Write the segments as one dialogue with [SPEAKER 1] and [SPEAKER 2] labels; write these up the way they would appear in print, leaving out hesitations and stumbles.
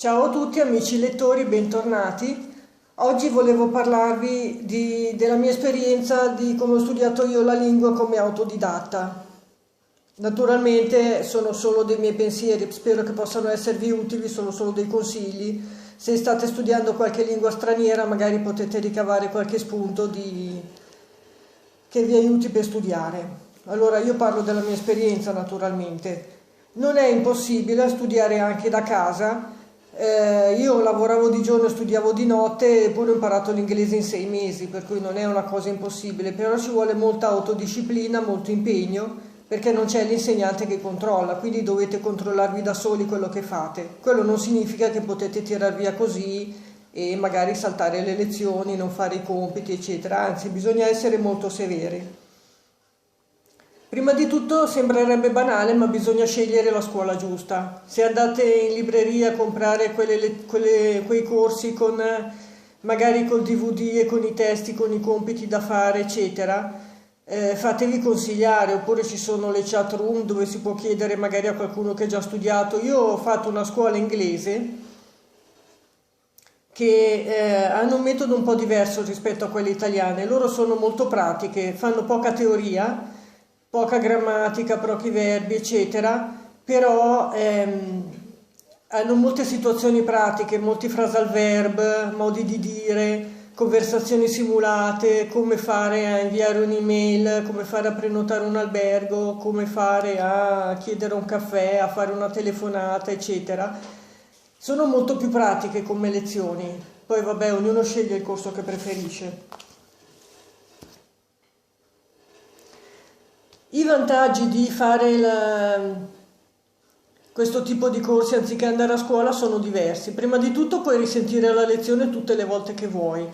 [SPEAKER 1] Ciao a tutti amici lettori, bentornati. Oggi volevo parlarvi della mia esperienza di come ho studiato io la lingua come autodidatta. Naturalmente sono solo dei miei pensieri, spero che possano esservi utili, sono solo dei consigli. Se state studiando qualche lingua straniera magari potete ricavare qualche spunto che vi aiuti per studiare. Allora io parlo della mia esperienza naturalmente. Non è impossibile studiare anche da casa. Io lavoravo di giorno e studiavo di notte, eppure ho imparato l'inglese in 6 mesi, per cui non è una cosa impossibile, però ci vuole molta autodisciplina, molto impegno, perché non c'è l'insegnante che controlla, quindi dovete controllarvi da soli quello che fate. Quello non significa che potete tirar via così e magari saltare le lezioni, non fare i compiti, eccetera, anzi bisogna essere molto severi. Prima di tutto sembrerebbe banale, ma bisogna scegliere la scuola giusta. Se andate in libreria a comprare quei corsi magari col DVD e con i testi, con i compiti da fare, eccetera, fatevi consigliare, oppure ci sono le chat room dove si può chiedere magari a qualcuno che ha già studiato. Io ho fatto una scuola inglese che hanno un metodo un po' diverso rispetto a quelle italiane. Loro sono molto pratiche, fanno poca teoria, poca grammatica, pochi verbi, eccetera, però hanno molte situazioni pratiche, molti phrasal verb, modi di dire, conversazioni simulate, come fare a inviare un'email, come fare a prenotare un albergo, come fare a chiedere un caffè, a fare una telefonata, eccetera. Sono molto più pratiche come lezioni, poi vabbè, ognuno sceglie il corso che preferisce. I vantaggi di fare questo tipo di corsi anziché andare a scuola sono diversi. Prima di tutto puoi risentire la lezione tutte le volte che vuoi.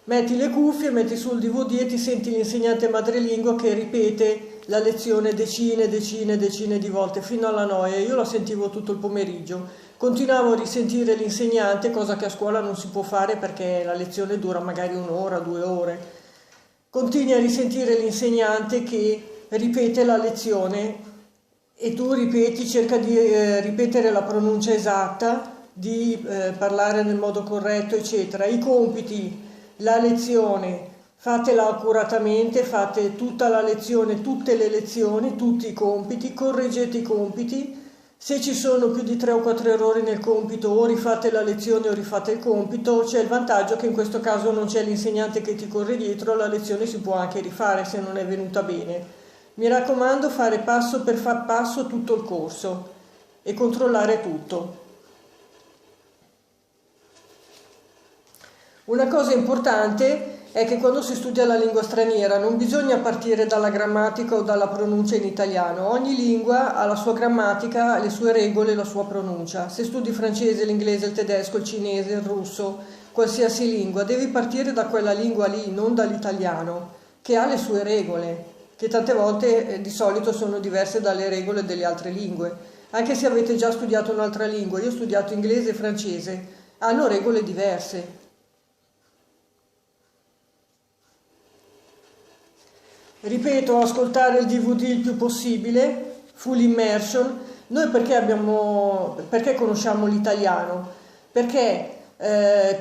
[SPEAKER 1] Metti le cuffie, metti sul DVD e ti senti l'insegnante madrelingua che ripete la lezione decine di volte fino alla noia. Io la sentivo tutto il pomeriggio. Continuavo a risentire l'insegnante, cosa che a scuola non si può fare perché la lezione dura magari 1 ora, 2 ore. Continui a risentire l'insegnante che ripete la lezione e tu ripeti, cerca di ripetere la pronuncia esatta, di parlare nel modo corretto, eccetera. I compiti, la lezione, fatela accuratamente, fate tutta la lezione, tutte le lezioni, tutti i compiti, correggete i compiti. Se ci sono più di 3 o 4 errori nel compito, o rifate la lezione o rifate il compito. C'è il vantaggio che in questo caso non c'è l'insegnante che ti corre dietro, la lezione si può anche rifare se non è venuta bene. Mi raccomando, fare passo per passo tutto il corso e controllare tutto. Una cosa importante è che quando si studia la lingua straniera non bisogna partire dalla grammatica o dalla pronuncia in italiano. Ogni lingua ha la sua grammatica, le sue regole, la sua pronuncia. Se studi francese, l'inglese, il tedesco, il cinese, il russo, qualsiasi lingua, devi partire da quella lingua lì, non dall'italiano, che ha le sue regole, che tante volte di solito sono diverse dalle regole delle altre lingue. Anche se avete già studiato un'altra lingua, io ho studiato inglese e francese, hanno regole diverse. Ripeto, ascoltare il DVD il più possibile, full immersion. Noi perché conosciamo l'italiano? Perché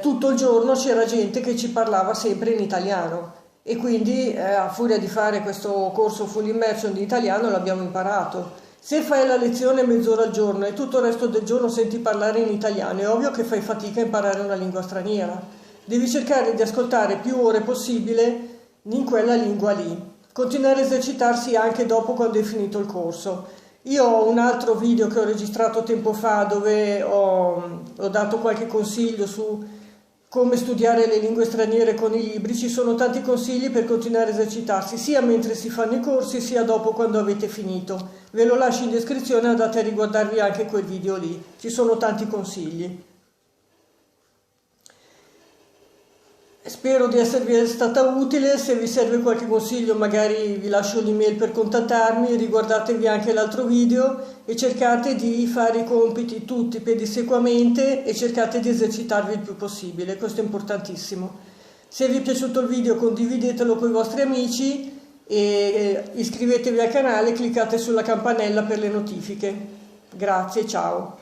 [SPEAKER 1] tutto il giorno c'era gente che ci parlava sempre in italiano. E quindi a furia di fare questo corso full immersion di italiano l'abbiamo imparato. Se fai la lezione mezz'ora al giorno e tutto il resto del giorno senti parlare in italiano, è ovvio che fai fatica a imparare una lingua straniera. Devi cercare di ascoltare più ore possibile in quella lingua lì. Continuare a esercitarsi anche dopo quando hai finito il corso. Io ho un altro video che ho registrato tempo fa dove ho dato qualche consiglio su come studiare le lingue straniere con i libri. Ci sono tanti consigli per continuare a esercitarsi, sia mentre si fanno i corsi, sia dopo quando avete finito. Ve lo lascio in descrizione, andate a riguardarvi anche quel video lì. Ci sono tanti consigli. Spero di esservi stata utile. Se vi serve qualche consiglio magari vi lascio l'email per contattarmi, riguardatevi anche l'altro video e cercate di fare i compiti tutti pedissequamente e cercate di esercitarvi il più possibile, questo è importantissimo. Se vi è piaciuto il video condividetelo con i vostri amici e iscrivetevi al canale e cliccate sulla campanella per le notifiche. Grazie, ciao!